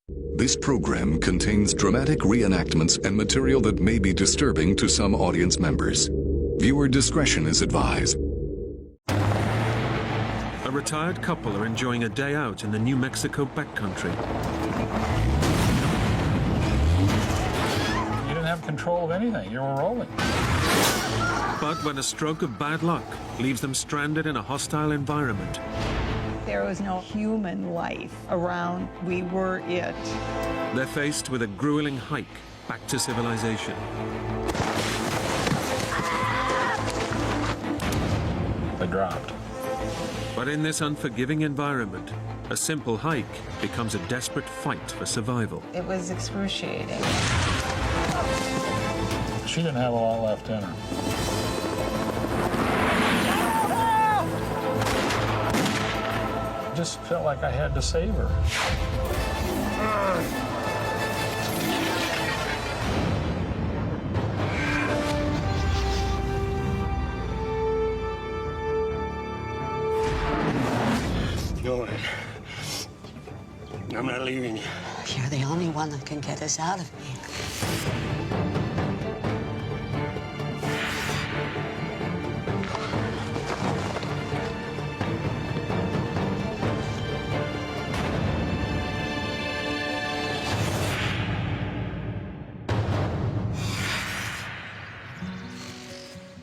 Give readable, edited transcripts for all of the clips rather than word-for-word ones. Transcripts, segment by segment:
This program contains dramatic reenactments and material that may be disturbing to some audience members. Viewer discretion is advised. A retired couple are enjoying a day out in the New Mexico backcountry. You didn't have control of anything. You were rolling. But when a stroke of bad luck leaves them stranded in a hostile environment, there was no human life around. We were it. they're faced with a grueling hike back to civilization. They dropped. But in this unforgiving environment, a simple hike becomes a desperate fight for survival. It was excruciating. She didn't have a lot left in her. Just felt like I had to save her. Go ahead. I'm not leaving you. You're the only one that can get us out of here.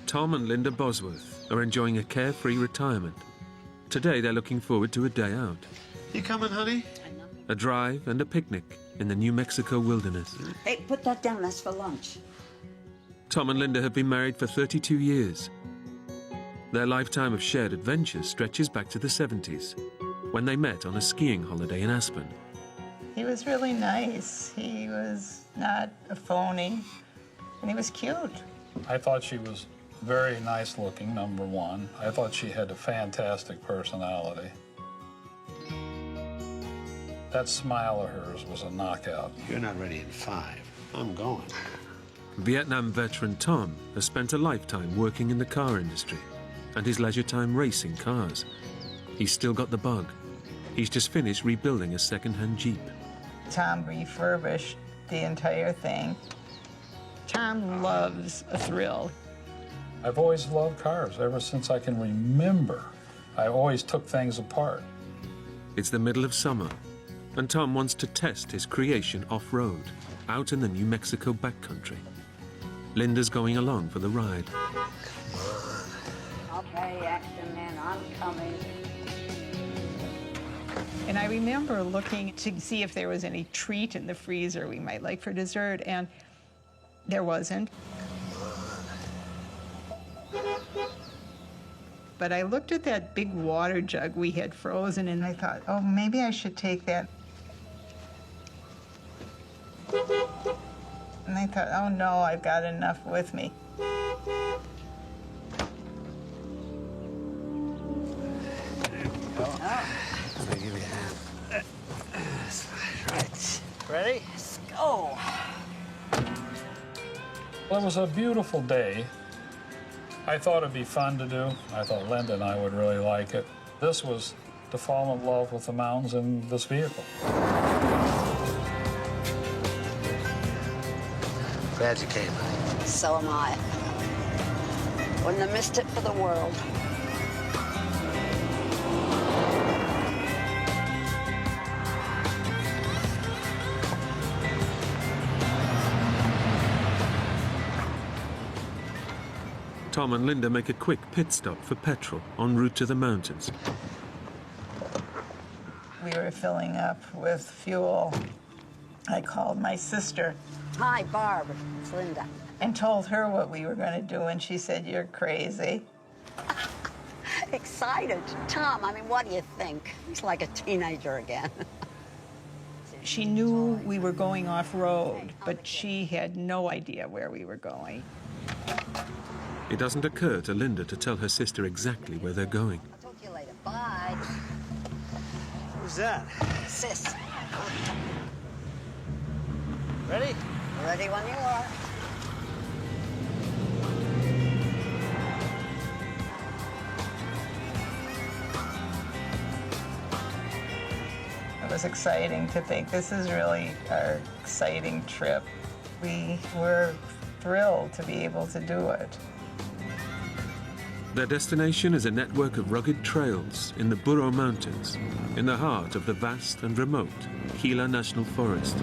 Tom and Lynda Bosworth are enjoying a carefree retirement. Today they're looking forward to a day out. You coming, honey? A drive and a picnic in the New Mexico wilderness. Hey, put that down. That's for lunch. Tom and Lynda have been married for 32 years. Their lifetime of shared adventures stretches back to the 70s, when they met on a skiing holiday in Aspen. He was really nice. He was not a phony, and he was cute. I thought she was very nice looking, number one. I thought she had a fantastic personality. That smile of hers was a knockout. You're not ready in 5. I'm going. Vietnam veteran Tom has spent a lifetime working in the car industry and his leisure time racing cars. He's still got the bug. He's just finished rebuilding a second-hand Jeep. Tom refurbished the entire thing. Tom loves a thrill. I've always loved cars ever since I can remember. I always took things apart. It's the middle of summer, and Tom wants to test his creation off-road, out in the New Mexico backcountry. Lynda's going along for the ride. Okay, action man, I'm coming. And I remember looking to see if there was any treat in the freezer we might like for dessert, and there wasn't. But I looked at that big water jug we had frozen, and I thought, oh, maybe I should take that. And I thought, oh no, I've got enough with me. Oh. Let me give you a hand. Right. Ready? Let's go. Well, it was a beautiful day. I thought it'd be fun to do. I thought Lynda and I would really like it. This was to fall in love with the mountains in this vehicle. Glad you came, honey. So am I. Wouldn't have missed it for the world. Tom and Lynda make a quick pit stop for petrol en route to the mountains. We were filling up with fuel. I called my sister Hi, Barb. It's Lynda. and told her what we were going to do, and she said, you're crazy. Excited. Tom, I mean, what do you think? He's like a teenager again. She knew we were going off-road, but she had no idea where we were going. It doesn't occur to Lynda to tell her sister exactly where they're going. I'll talk to you later. Bye. Who's that? Sis. Ready? Ready when you are. It was was exciting to think this is really our exciting trip. We were thrilled to be able to do it. Their destination is a network of rugged trails in the Burro Mountains, in the heart of the vast and remote Gila National Forest.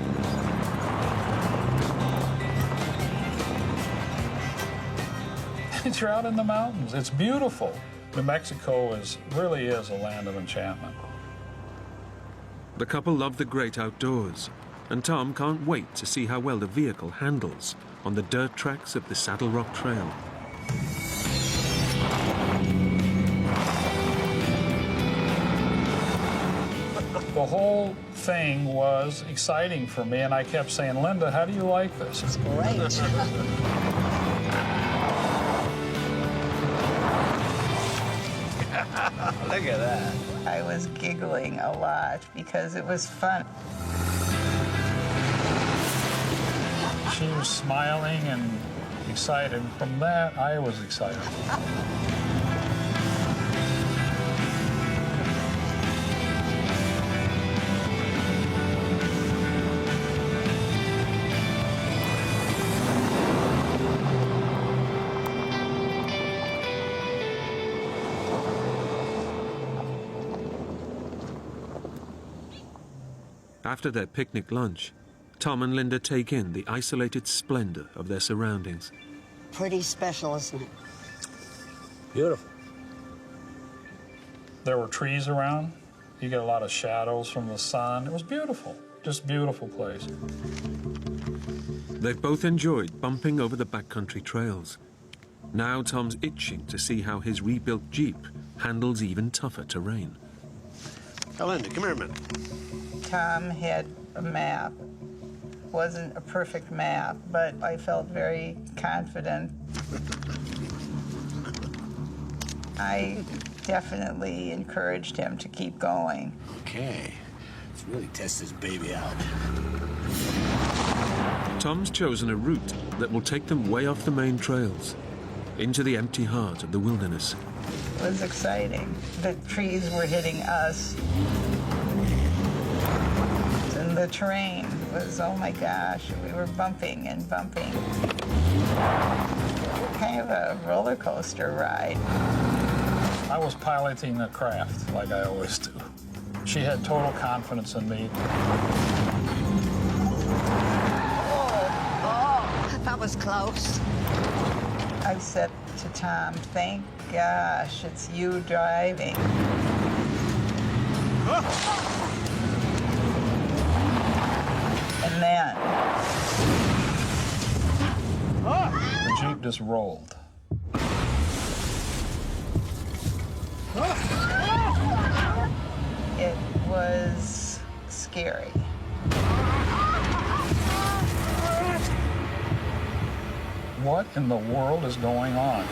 You're out in the mountains. It's beautiful. New Mexico really is a land of enchantment. The couple love the great outdoors, and Tom can't wait to see how well the vehicle handles on the dirt tracks of the Saddle Rock Trail. The whole thing was exciting for me, and I kept saying, Lynda, how do you like this? It's great. Look at that. I was giggling a lot because it was fun. She was smiling and excited. From that, I was excited. After their picnic lunch, Tom and Lynda take in the isolated splendor of their surroundings. Pretty special, isn't it? Beautiful. There were trees around. You get a lot of shadows from the sun. It was beautiful. Just beautiful place. They've both enjoyed bumping over the backcountry trails. Now Tom's itching to see how his rebuilt Jeep handles even tougher terrain. Oh, Lynda, come here a minute. Tom had a map. Wasn't a perfect map, but I felt very confident. I definitely encouraged him to keep going. Okay. Let's really test this baby out. Tom's chosen a route that will take them way off the main trails, into the empty heart of the wilderness. It was exciting. The trees were hitting us. And the terrain was, oh my gosh, we were bumping and bumping. Kind of a roller coaster ride. I was piloting the craft like I always do. She had total confidence in me. Oh, that was close. I said to Tom, thank gosh, it's you driving. And then The Jeep just rolled. it was scary. What in the world is going on?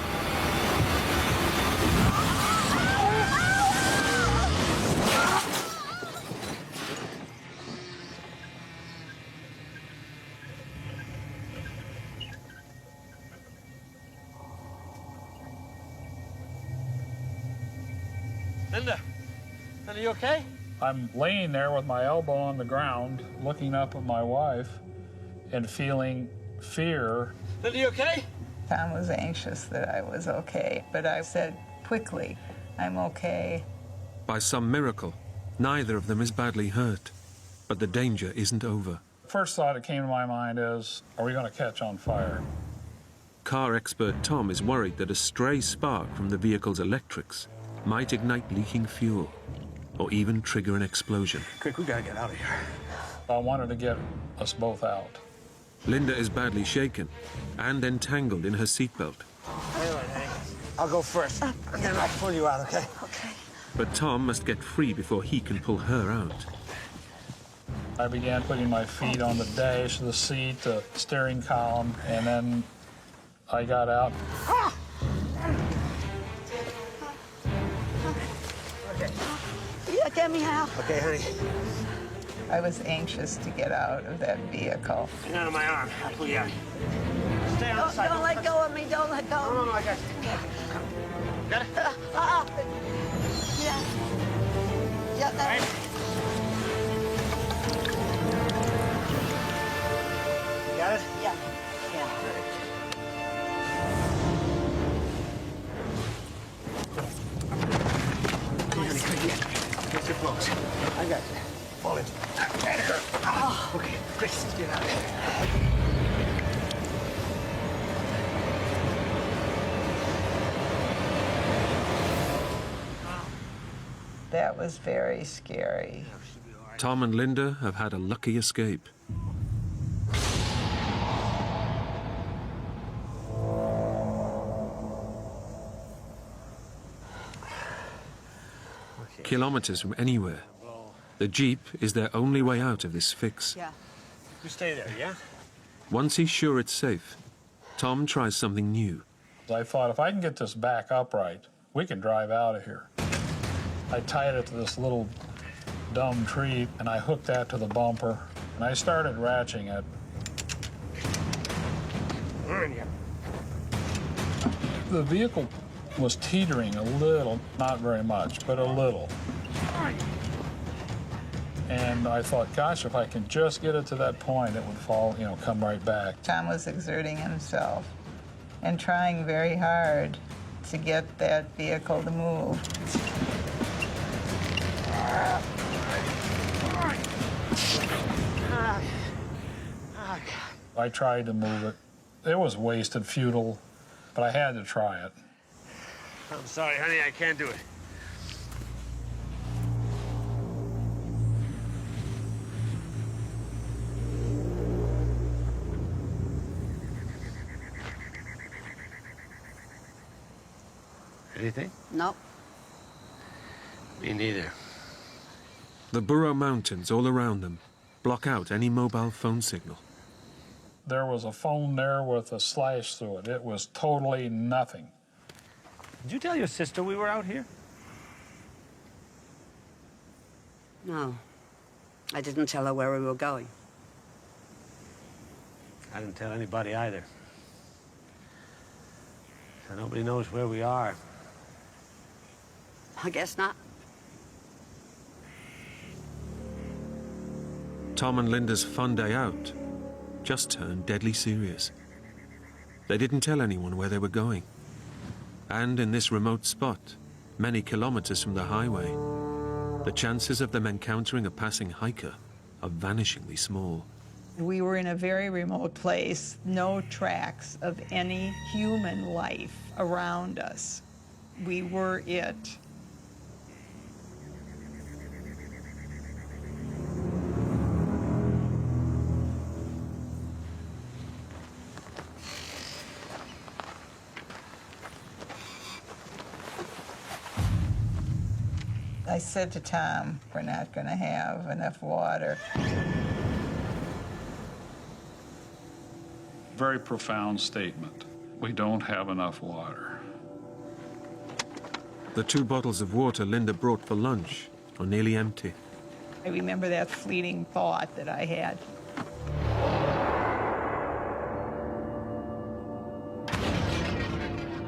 Lynda, are you okay? I'm laying there with my elbow on the ground, looking up at my wife and feeling fear. Lynda, you okay? Tom was anxious that I was okay, but I said quickly, I'm okay. By some miracle, neither of them is badly hurt, but the danger isn't over. First thought that came to my mind is, are we going to catch on fire? Car expert Tom is worried that a stray spark from the vehicle's electrics might ignite leaking fuel, or even trigger an explosion. Quick, we gotta get out of here. I wanted to get us both out. Lynda is badly shaken and entangled in her seatbelt. I'll go first, and then I'll pull you out, okay? Okay. But Tom must get free before he can pull her out. I began putting my feet on the dash, the seat, the steering column, and then I got out. Yeah, get me out. Okay, honey. I was anxious to get out of that vehicle. Hang on to my arm. I'll pull you out. Stay on the side. Don't let go of me. Don't let go. No, I got you. Got it? Yeah. Yeah, that. Chris, get out of here. That was very scary. Tom and Lynda have had a lucky escape. Kilometers from anywhere, the Jeep is their only way out of this fix. Yeah. You stay there, yeah? Once he's sure it's safe, Tom tries something new. I thought, if I can get this back upright, we can drive out of here. I tied it to this little dumb tree, and I hooked that to the bumper, and I started ratcheting it. The vehicle was teetering a little, not very much, but a little. And I thought, gosh, if I can just get it to that point, it would fall, you know, come right back. Tom was exerting himself and trying very hard to get that vehicle to move. I tried to move it. It was wasted, futile, but I had to try it. I'm sorry, honey, I can't do it. Anything? Nope. Me neither. The Burro Mountains all around them block out any mobile phone signal. There was a phone there with a slash through it. It was totally nothing. Did you tell your sister we were out here? No. I didn't tell her where we were going. I didn't tell anybody either. So nobody knows where we are. I guess not. Tom and Lynda's fun day out just turned deadly serious. They didn't tell anyone where they were going. And in this remote spot, many kilometers from the highway, the chances of them encountering a passing hiker are vanishingly small. We were in a very remote place, no tracks of any human life around us. We were it. I said to Tom, we're not going to have enough water. Very profound statement. We don't have enough water. The 2 bottles of water Lynda brought for lunch are nearly empty. I remember that fleeting thought that I had.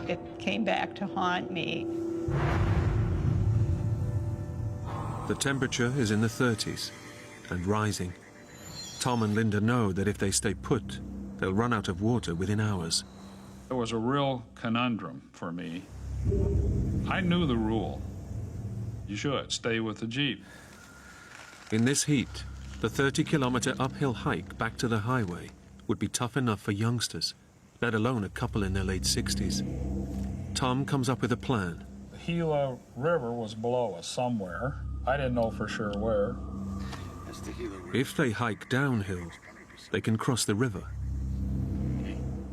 It came back to haunt me. The temperature is in the 30s and rising. Tom and Lynda know that if they stay put, they'll run out of water within hours. It was a real conundrum for me. I knew the rule. You should stay with the Jeep. In this heat, the 30-kilometer uphill hike back to the highway would be tough enough for youngsters, let alone a couple in their late 60s. Tom comes up with a plan. The Gila River was below us somewhere. I didn't know for sure where. If they hike downhill, they can cross the river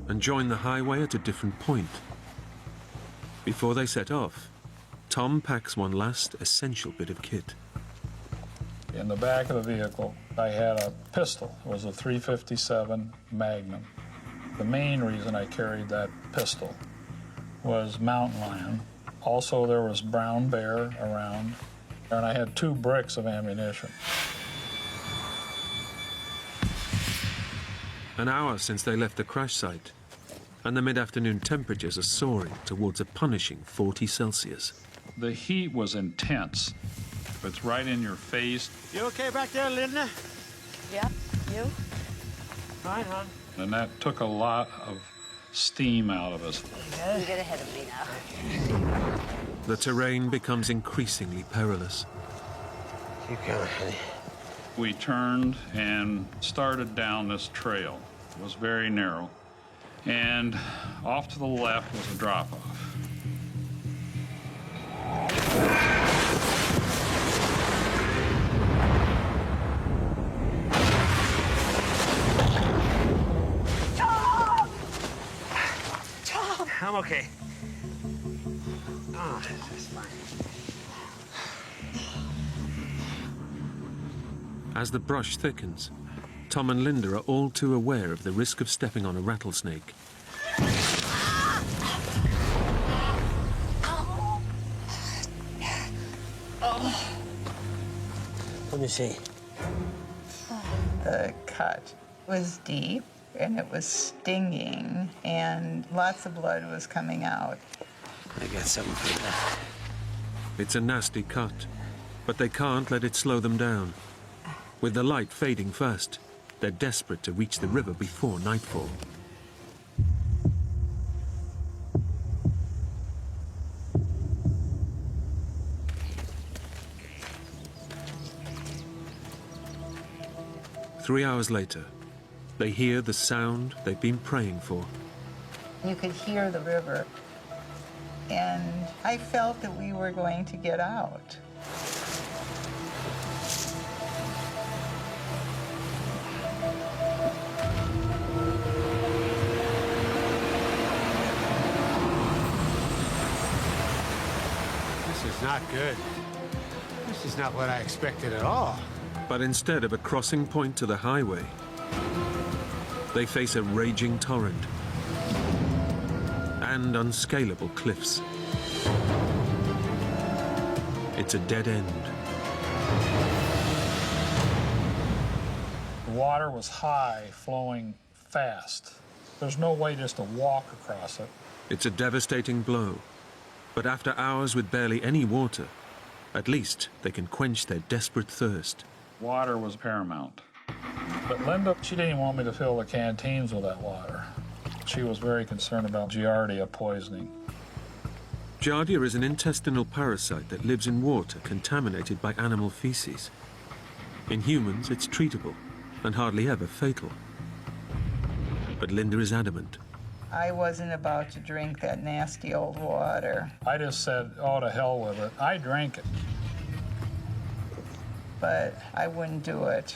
and join the highway at a different point. Before they set off, Tom packs one last essential bit of kit. In the back of the vehicle, I had a pistol. It was a .357 Magnum. The main reason I carried that pistol was mountain lion. Also, there was brown bear around, and I had 2 bricks of ammunition. An hour since they left the crash site, and the mid-afternoon temperatures are soaring towards a punishing 40 Celsius. The heat was intense. It's right in your face. You okay back there, Lynda? Yep, you? Fine, hon. And that took a lot of steam out of us. You get ahead of me now. The terrain becomes increasingly perilous. Keep going, honey. We turned and started down this trail. It was very narrow. And off to the left was a drop-off. I'm okay. Oh, that's fine. As the brush thickens, Tom and Lynda are all too aware of the risk of stepping on a rattlesnake. Let me see. The cut was deep, and it was stinging, and lots of blood was coming out. I got something for that. It's a nasty cut, but they can't let it slow them down. With the light fading fast, they're desperate to reach the river before nightfall. Three hours later, they hear the sound they've been praying for. You could hear the river, and I felt that we were going to get out. This is not good. This is not what I expected at all. But instead of a crossing point to the highway, they face a raging torrent and unscalable cliffs. It's a dead end. The water was high, flowing fast. There's no way just to walk across it. It's a devastating blow. But after hours with barely any water, at least they can quench their desperate thirst. Water was paramount. But Lynda, she didn't even want me to fill the canteens with that water. She was very concerned about Giardia poisoning. Giardia is an intestinal parasite that lives in water contaminated by animal feces. In humans, it's treatable and hardly ever fatal. But Lynda is adamant. I wasn't about to drink that nasty old water, I just said, oh, to hell with it. I drank it. but I wouldn't do it.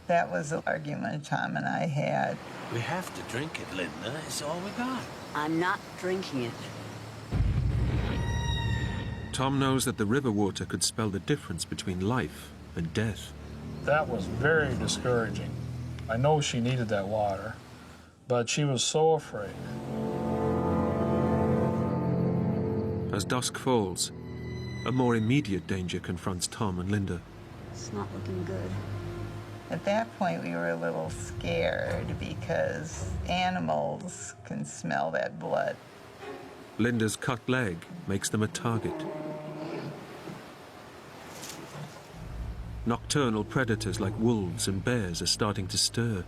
That was the argument Tom and I had. We have to drink it, Lynda. It's all we got. I'm not drinking it. Tom knows that the river water could spell the difference between life and death. That was very discouraging. I know she needed that water, but she was so afraid. As dusk falls, a more immediate danger confronts Tom and Lynda. It's not looking good. At that point, we were a little scared because animals can smell that blood. Linda's cut leg makes them a target. Nocturnal predators like wolves and bears are starting to stir.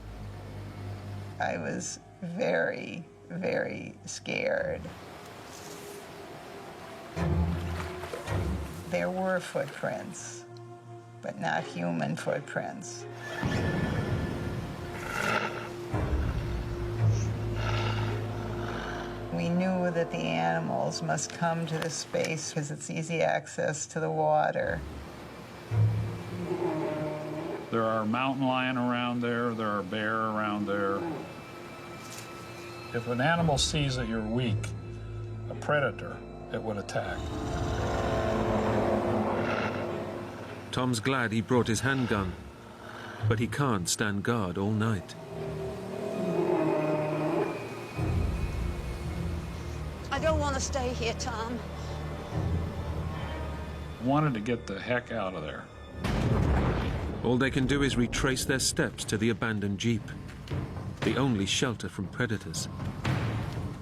I was very, very scared. There were footprints, but not human footprints. We knew that the animals must come to this space because it's easy access to the water. There are mountain lion around there are bear around there. If an animal sees that you're weak, a predator, it would attack. Tom's glad he brought his handgun, but he can't stand guard all night. I don't want to stay here, Tom. Wanted to get the heck out of there. All they can do is retrace their steps to the abandoned jeep, the only shelter from predators.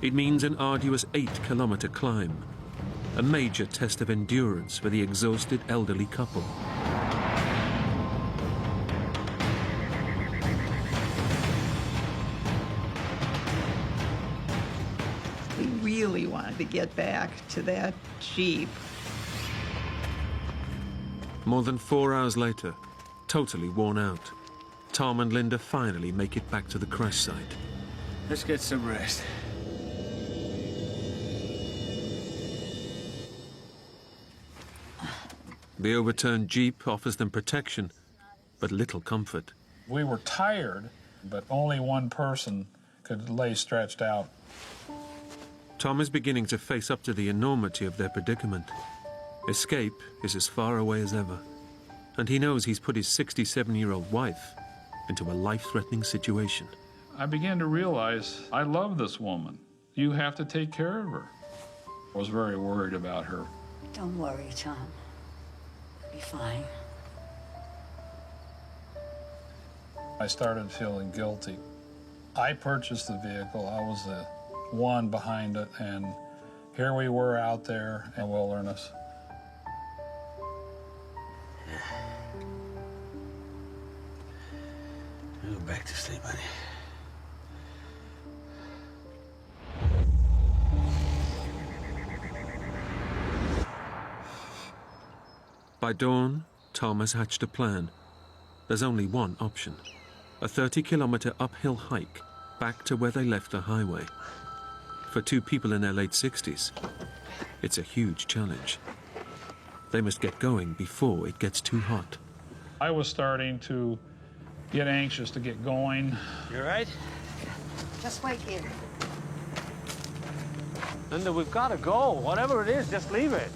It means an arduous 8-kilometer climb, a major test of endurance for the exhausted elderly couple. We really wanted to get back to that jeep. More than 4 hours later, Totally worn out, Tom and Lynda finally make it back to the crash site. Let's get some rest. The overturned Jeep offers them protection, but little comfort. We were tired, but only one person could lay stretched out. Tom is beginning to face up to the enormity of their predicament. Escape is as far away as ever, and he knows he's put his 67-year-old wife into a life-threatening situation. I began to realize I love this woman. You have to take care of her. I was very worried about her. Don't worry, Tom. You'll be fine. I started feeling guilty. I purchased the vehicle. I was the one behind it, and here we were out there in the wilderness. I'll go back to sleep, honey. By dawn, Tom has hatched a plan. There's only one option: a 30-kilometer uphill hike back to where they left the highway. For two people in their late 60s, it's a huge challenge. They must get going before it gets too hot. I was starting to get anxious to get going. You all right? Just wait here. Lynda, we've got to go. Whatever it is, just leave it.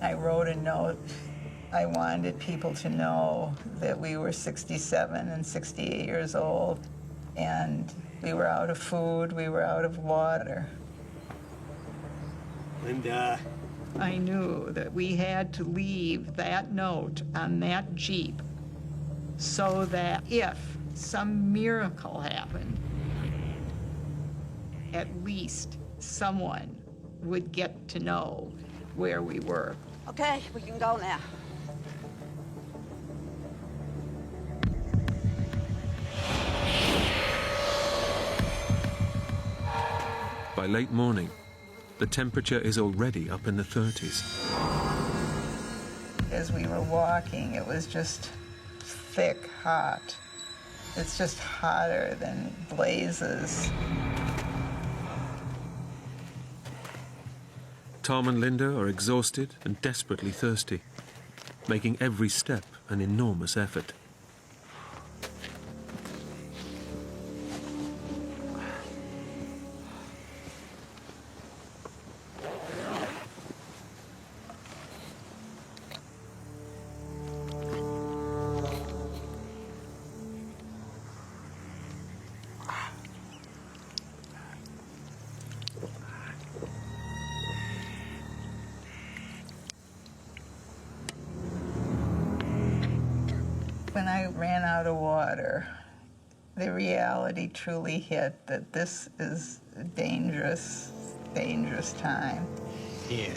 I wrote a note. I wanted people to know that we were 67 and 68 years old, and we were out of food, we were out of water. Lynda. I knew that we had to leave that note on that Jeep so that if some miracle happened, at least someone would get to know where we were. Okay, we can go now. By late morning, the temperature is already up in the 30s. As we were walking, it was just thick, hot. It's just hotter than blazes. Tom and Lynda are exhausted and desperately thirsty, making every step an enormous effort. When I ran out of water, the reality truly hit that this is a dangerous, dangerous time. Here.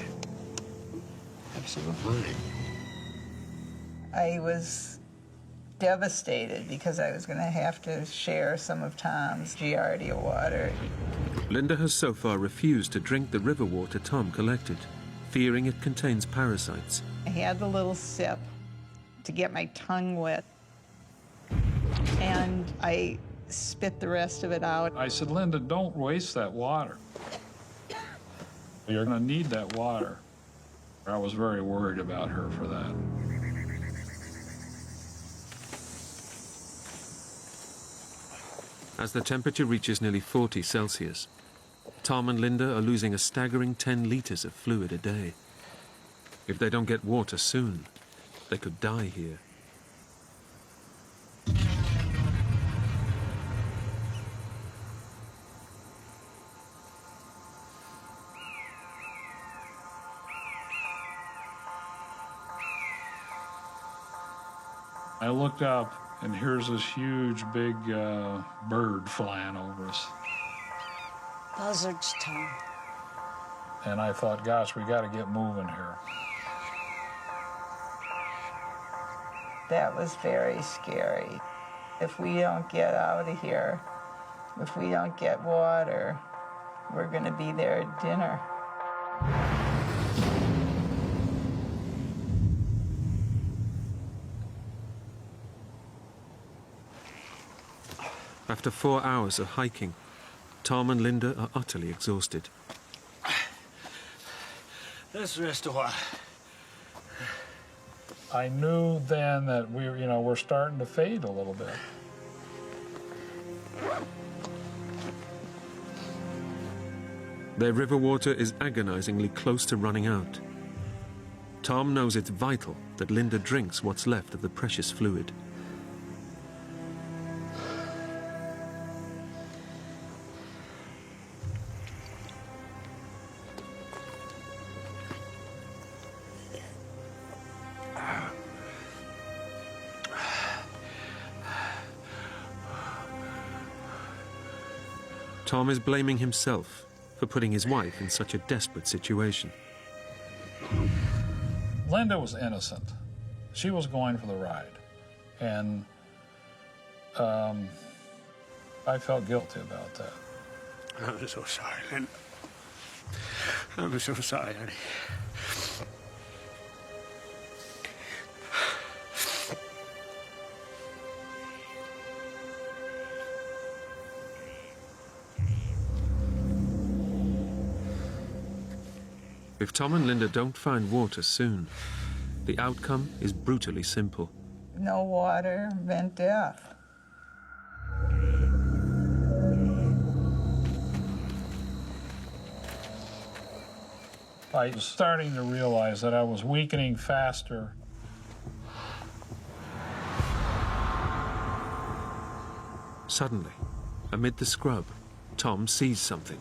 Have some of mine. I was devastated because I was going to have to share some of Tom's Giardia water. Lynda has so far refused to drink the river water Tom collected, fearing it contains parasites. I had the little sip to get my tongue wet, and I spit the rest of it out. I said, Lynda, don't waste that water. You're going to need that water. I was very worried about her for that. As the temperature reaches nearly 40 Celsius, Tom and Lynda are losing a staggering 10 liters of fluid a day. If they don't get water soon, they could die here. I looked up, and here's this huge, big bird flying over us. Buzzards, Tom. And I thought, gosh, we got to get moving here. That was very scary. If we don't get out of here, if we don't get water, we're going to be there at dinner. After 4 hours of hiking, Tom and Lynda are utterly exhausted. Let's rest a while. I knew then that we're starting to fade a little bit. Their river water is agonizingly close to running out. Tom knows it's vital that Lynda drinks what's left of the precious fluid. Tom is blaming himself for putting his wife in such a desperate situation. Lynda was innocent. She was going for the ride. And I felt guilty about that. I'm so sorry, Lynda. I'm so sorry, honey. If Tom and Lynda don't find water soon, the outcome is brutally simple. No water meant death. I was starting to realize that I was weakening faster. Suddenly, amid the scrub, Tom sees something.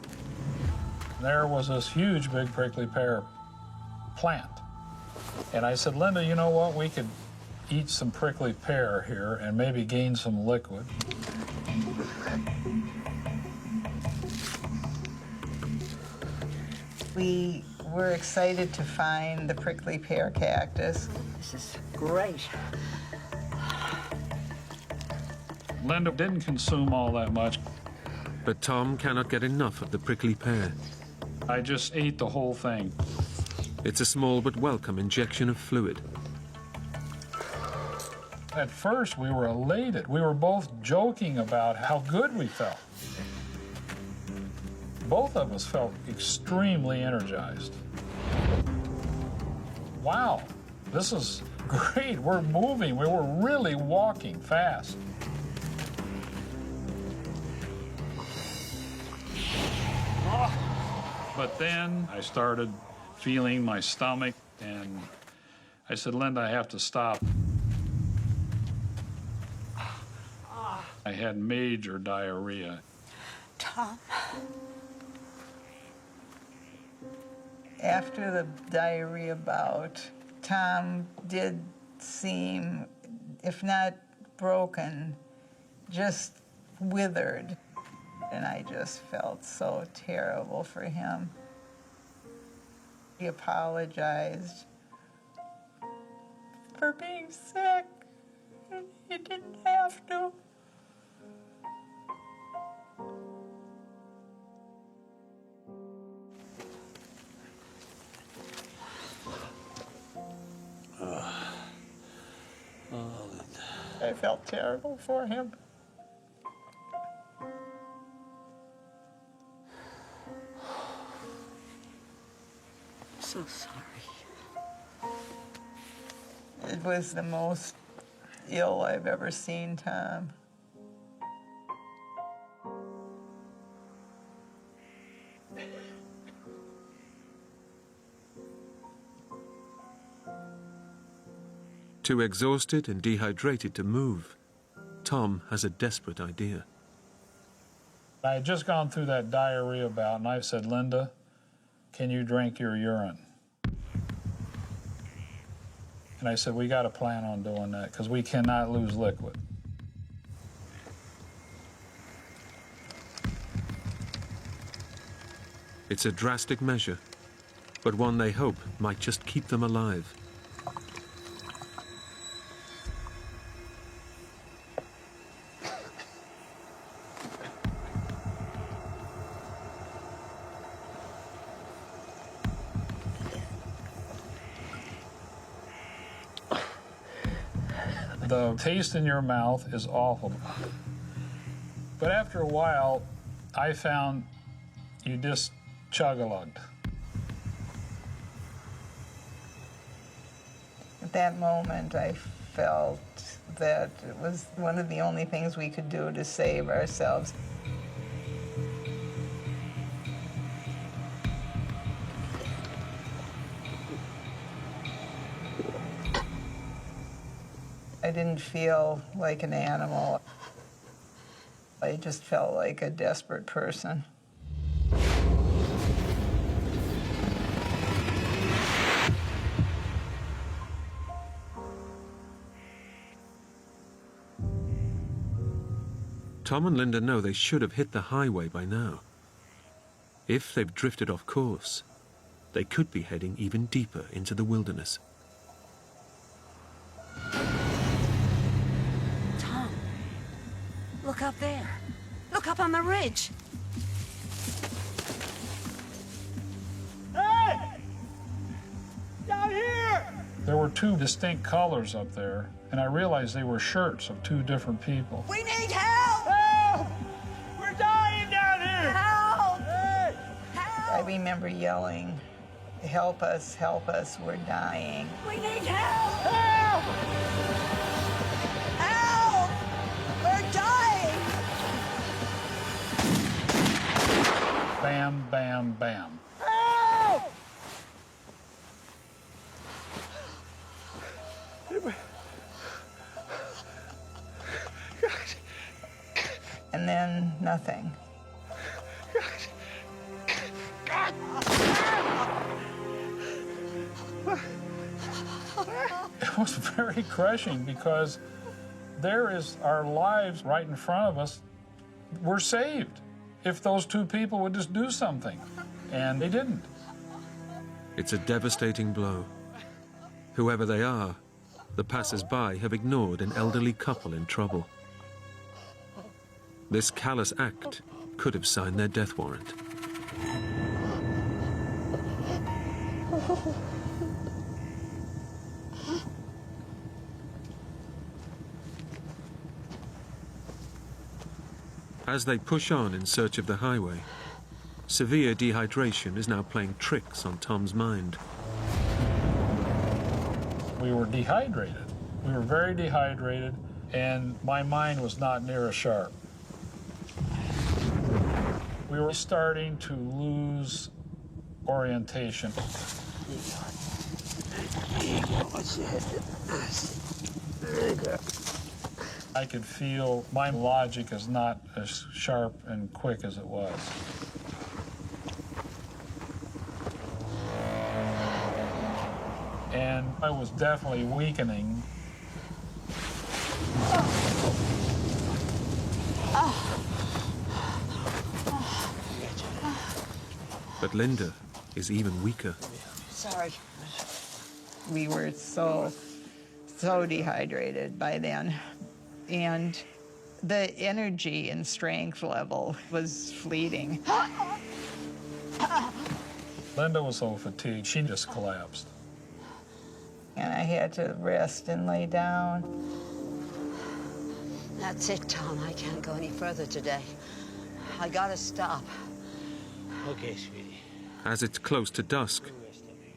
There was this huge, big prickly pear plant. And I said, Lynda, you know what? We could eat some prickly pear here and maybe gain some liquid. We were excited to find the prickly pear cactus. This is great. Lynda didn't consume all that much. But Tom cannot get enough of the prickly pear. I just ate the whole thing. It's a small but welcome injection of fluid. At first, we were elated. We were both joking about how good we felt. Both of us felt extremely energized. Wow, this is great. We're moving. We were really walking fast. But then I started feeling my stomach, and I said, Lynda, I have to stop. I had major diarrhea. Tom. After the diarrhea bout, Tom did seem, if not broken, just withered. And I just felt so terrible for him. He apologized for being sick. He didn't have to. I felt terrible for him. So sorry. It was the most ill I've ever seen Tom. Too exhausted and dehydrated to move, Tom has a desperate idea. I had just gone through that diarrhea bout, and I said, Lynda, can you drink your urine? And I said, we got to plan on doing that because we cannot lose liquid. It's a drastic measure, but one they hope might just keep them alive. The taste in your mouth is awful. But after a while, I found you just chug-a-lugged. At that moment, I felt that it was one of the only things we could do to save ourselves. I didn't feel like an animal. I just felt like a desperate person. Tom and Lynda know they should have hit the highway by now. If they've drifted off course, they could be heading even deeper into the wilderness. Tom, look up there. Look up on the ridge. Hey! Down here! There were two distinct colors up there, and I realized they were shirts of two different people. We need help! Help! We're dying down here! Help! Hey! I remember yelling, help us, we're dying. We need help! Help! Help! We're dying! Bam, bam, bam. Help! And then nothing. It was very crushing because there is our lives right in front of us. We're saved if those two people would just do something, and they didn't. It's a devastating blow. Whoever they are, the passers-by have ignored an elderly couple in trouble. This callous act could have signed their death warrant. As they push on in search of the highway, severe dehydration is now playing tricks on Tom's mind. We were dehydrated. We were very dehydrated, and my mind was not near as sharp. We were starting to lose orientation. I could feel my logic is not as sharp and quick as it was. And I was definitely weakening. But Lynda is even weaker. Sorry. We were so dehydrated by then. And the energy and strength level was fleeting. Lynda was so fatigued, she just collapsed. And I had to rest and lay down. That's it, Tom. I can't go any further today. I gotta stop. Okay, sweetie. As it's close to dusk,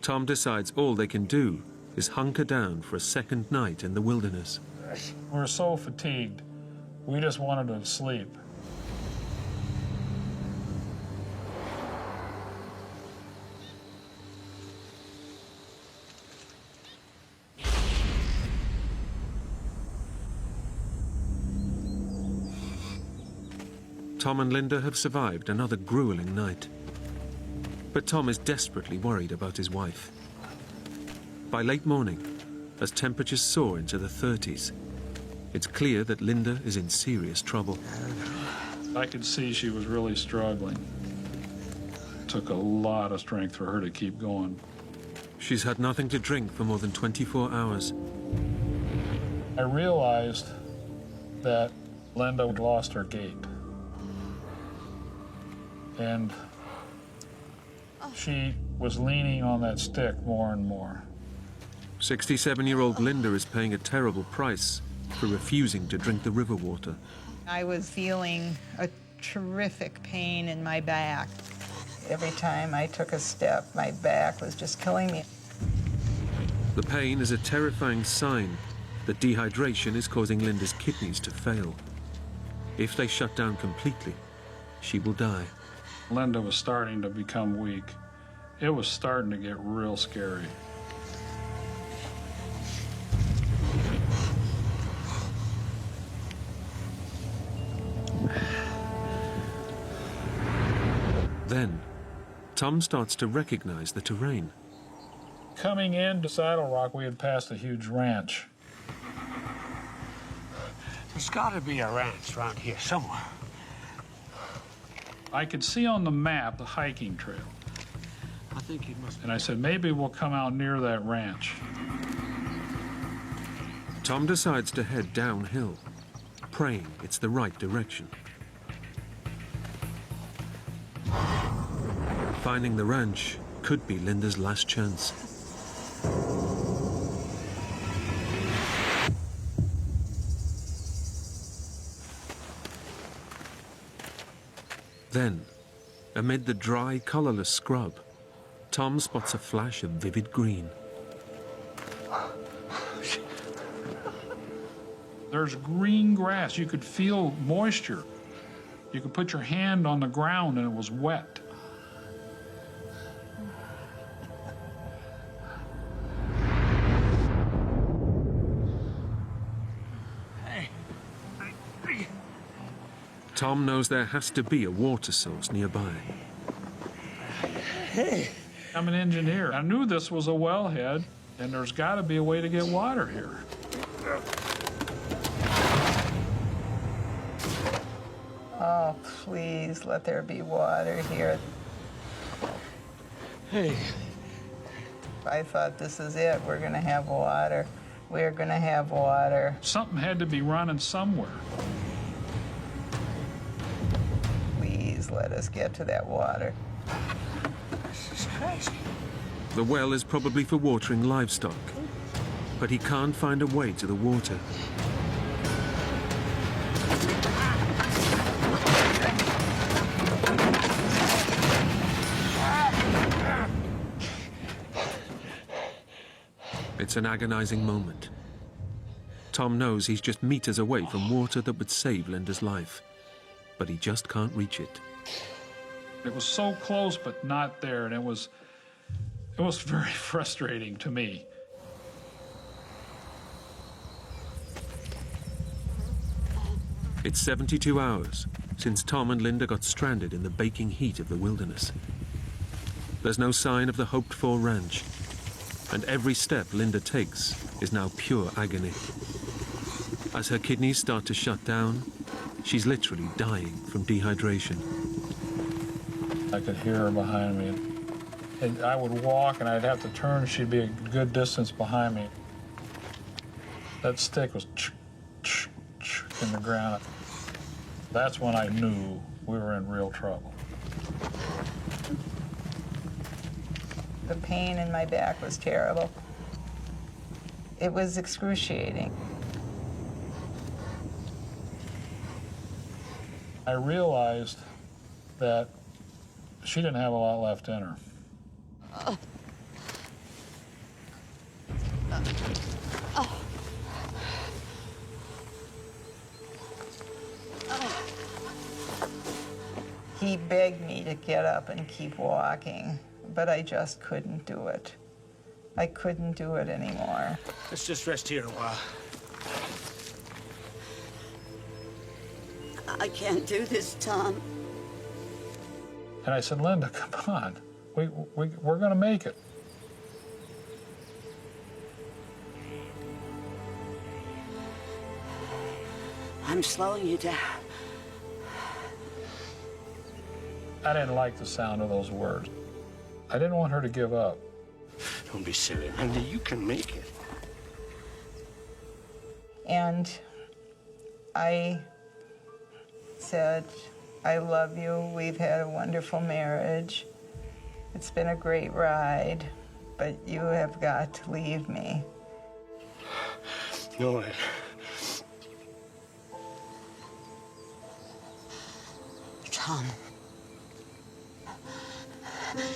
Tom decides all they can do is hunker down for a second night in the wilderness. We were so fatigued, we just wanted to sleep. Tom and Lynda have survived another grueling night. But Tom is desperately worried about his wife. By late morning, as temperatures soar into the 30s, it's clear that Lynda is in serious trouble. I could see she was really struggling. It took a lot of strength for her to keep going. She's had nothing to drink for more than 24 hours. I realized that Lynda had lost her gait. And she was leaning on that stick more and more. 67-year-old Lynda is paying a terrible price for refusing to drink the river water. I was feeling a terrific pain in my back. Every time I took a step, my back was just killing me. The pain is a terrifying sign that dehydration is causing Lynda's kidneys to fail. If they shut down completely, she will die. Lynda was starting to become weak. It was starting to get real scary. Then, Tom starts to recognize the terrain. Coming into Saddle Rock, we had passed a huge ranch. There's got to be a ranch around here somewhere. I could see on the map the hiking trail. I think you must. And I said, maybe we'll come out near that ranch. Tom decides to head downhill, praying it's the right direction. Finding the ranch could be Lynda's last chance. Then, amid the dry, colorless scrub, Tom spots a flash of vivid green. There's green grass. You could feel moisture. You could put your hand on the ground and it was wet. Tom knows there has to be a water source nearby. Hey. I'm an engineer. I knew this was a wellhead, and there's got to be a way to get water here. Oh, please, let there be water here. Hey. I thought, this is it. We're going to have water. We're going to have water. Something had to be running somewhere. Please let us get to that water. This is crazy. The well is probably for watering livestock, but he can't find a way to the water. It's an agonizing moment. Tom knows he's just meters away from water that would save Lynda's life, but he just can't reach it. It was so close, but not there, and it was very frustrating to me. It's 72 hours since Tom and Lynda got stranded in the baking heat of the wilderness. There's no sign of the hoped-for ranch, and every step Lynda takes is now pure agony. As her kidneys start to shut down, she's literally dying from dehydration. I could hear her behind me. And I would walk, and I'd have to turn. She'd be a good distance behind me. That stick was in the ground. That's when I knew we were in real trouble. The pain in my back was terrible. It was excruciating. I realized that she didn't have a lot left in her. He begged me to get up and keep walking, but I just couldn't do it. I couldn't do it anymore. Let's just rest here a while. I can't do this, Tom. And I said, Lynda, come on. We're going to make it. I'm slowing you down. I didn't like the sound of those words. I didn't want her to give up. Don't be silly, Lynda. You can make it. And I said, I love you. We've had a wonderful marriage. It's been a great ride, but you have got to leave me. No, Tom.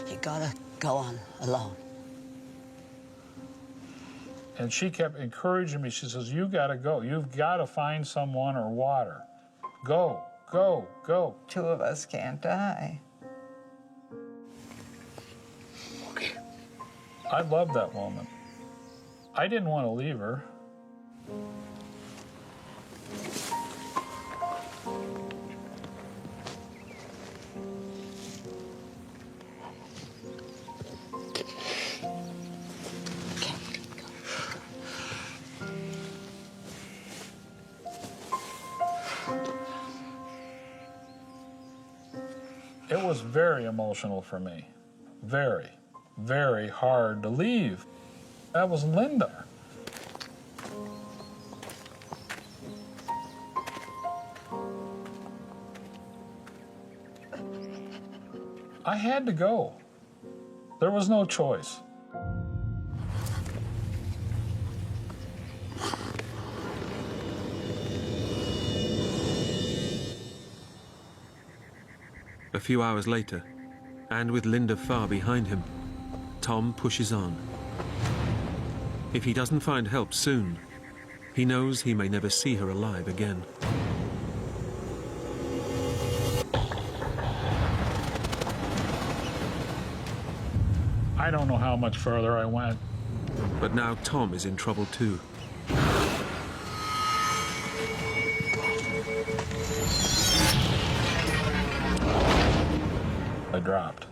You gotta go on alone. And she kept encouraging me. She says, you gotta go. You've gotta find someone or water. Go, go, go. 2 of us can't die. Okay. I loved that woman. I didn't want to leave her. It was very emotional for me. Very, very hard to leave. That was Lynda. I had to go. There was no choice. A few hours later, and with Lynda far behind him, Tom pushes on. If he doesn't find help soon, he knows he may never see her alive again. I don't know how much further I went. But now Tom is in trouble too. I dropped.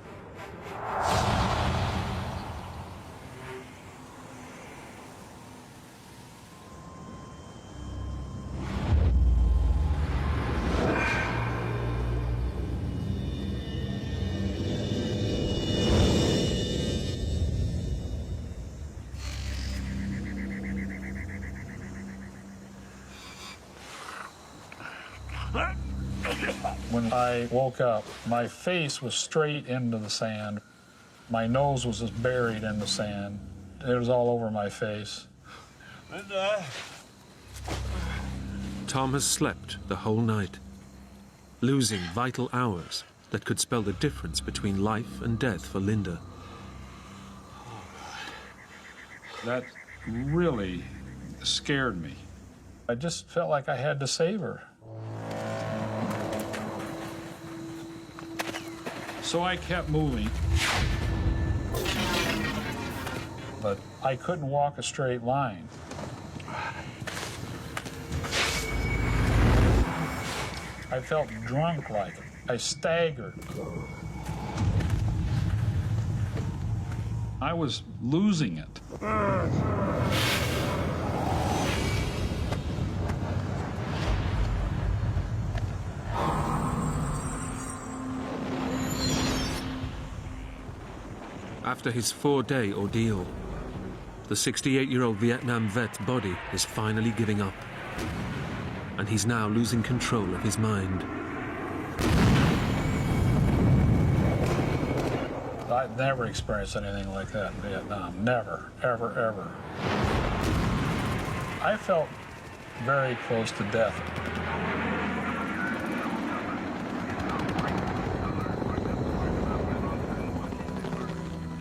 When I woke up, my face was straight into the sand. My nose was just buried in the sand. It was all over my face. Lynda. Tom has slept the whole night, losing vital hours that could spell the difference between life and death for Lynda. That really scared me. I just felt like I had to save her. So I kept moving, but I couldn't walk a straight line. I felt drunk like it. I staggered. I was losing it. After his 4-day ordeal, the 68-year-old Vietnam vet's body is finally giving up, and he's now losing control of his mind. I've never experienced anything like that in Vietnam. Never, ever, ever. I felt very close to death.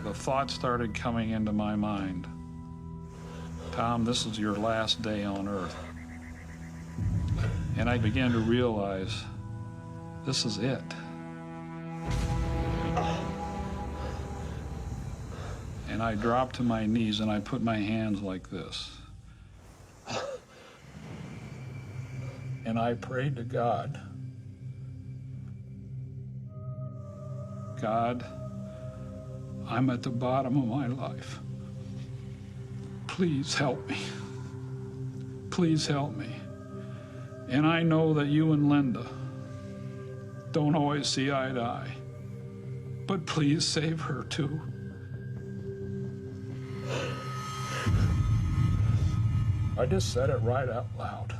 The thoughts started coming into my mind. Tom, this is your last day on Earth. And I began to realize this is it. And I dropped to my knees and I put my hands like this. And I prayed to God. God, I'm at the bottom of my life. Please help me. Please help me. And I know that you and Lynda don't always see eye to eye, but please save her too. I just said it right out loud.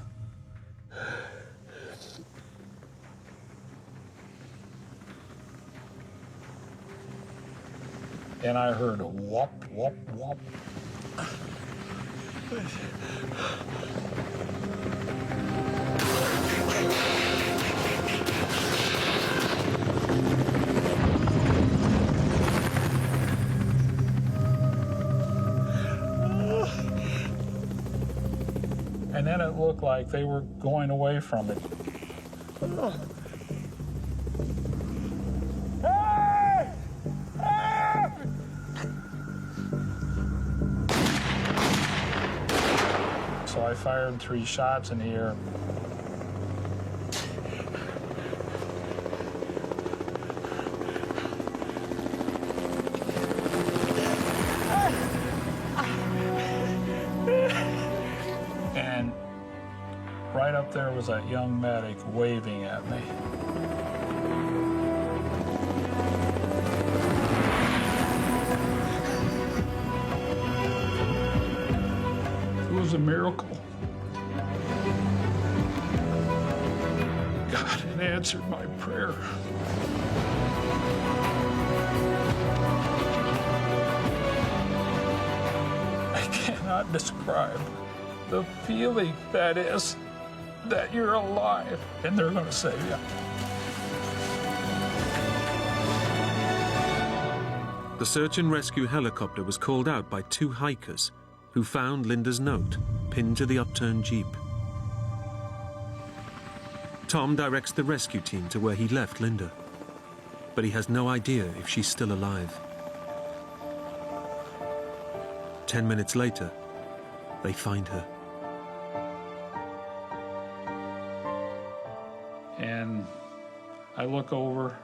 And I heard a whoop, whoop, whoop. looked like they were going away from it. Hey! Hey! So I fired 3 shots in the air. And right up there was that young medic waving at me. It was a miracle. God had answered my prayer. I cannot describe the feeling that is that you're alive and they're going to save you. The search and rescue helicopter was called out by 2 hikers who found Lynda's note pinned to the upturned Jeep. Tom directs the rescue team to where he left Lynda, but he has no idea if she's still alive. 10 minutes later, they find her. And I look over,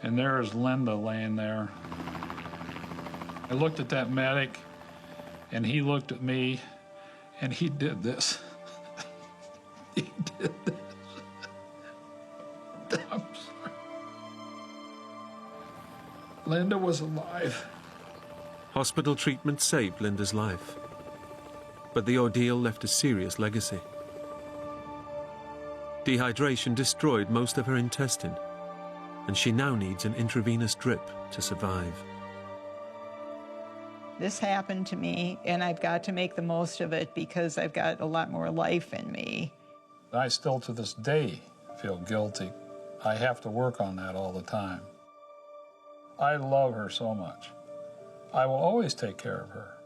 and there is Lynda laying there. I looked at that medic, and he looked at me, and he did this. He did this. I'm sorry. Lynda was alive. Hospital treatment saved Lynda's life, but the ordeal left a serious legacy. Dehydration destroyed most of her intestine, and she now needs an intravenous drip to survive. This happened to me, and I've got to make the most of it because I've got a lot more life in me. I still, to this day, feel guilty. I have to work on that all the time. I love her so much. I will always take care of her.